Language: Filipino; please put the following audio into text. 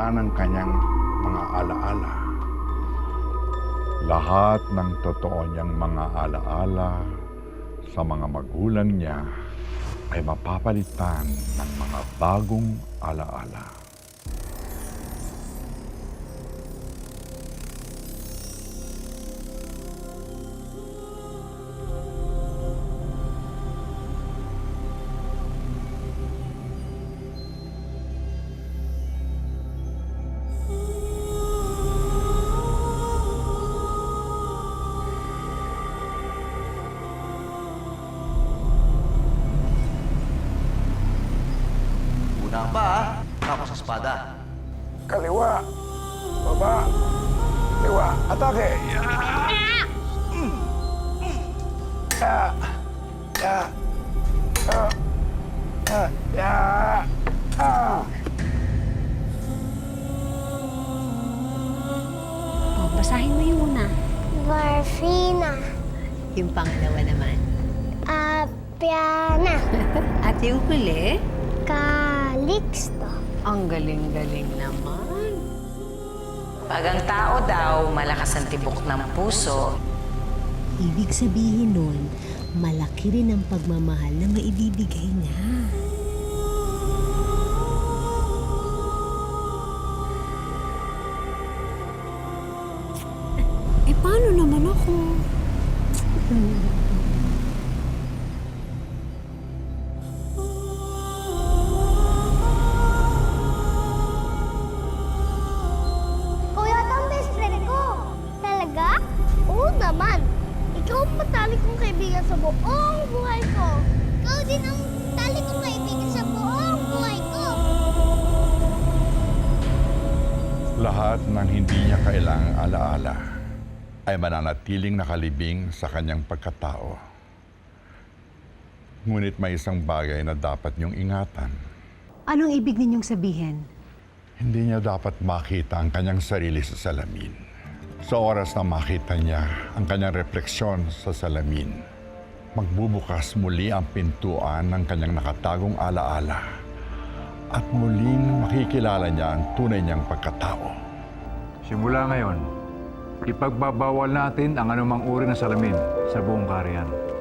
lahat ng kanyang mga alaala. Lahat ng totoo niyang mga alaala sa mga magulang niya ay mapapalitan ng mga bagong alaala. Una ba, tapos sa espada. Kaliwa. Baba. Kaliwa. Atake. Ya. Ya. Ya. Ya. Ya. Oh, basahin mo yung una. Varfina. Yung pangalawa naman. Apiana. At yung huli, Calixto. ang galing-galing naman. Pag ang tao daw malakas ang tibok ng puso, Ibig sabihin nun, malaki rin ang pagmamahal na maibibigay niya. Eh, paano naman ako? Ikaw yata ang best friend ko. Talaga? Oo naman. Ikaw ang matalik kong kaibigan sa buong buhay ko. Ikaw din ang matalik kong kaibigan sa buong buhay ko. Lahat ng hindi niya kailangang alaala ay mananatiling nakalibing sa kanyang pagkatao. Ngunit may isang bagay na dapat niyong ingatan. Anong ibig ninyong sabihin? Hindi niya dapat makita ang kanyang sarili sa salamin. Sa oras na makita niya ang kanyang refleksyon sa salamin, magbubukas muli ang pintuan ng kanyang nakatagong alaala at muling makikilala niya ang tunay niyang pagkatao. Simula ngayon, ipagbabawal natin ang anumang uri ng salamin sa buong kaharian.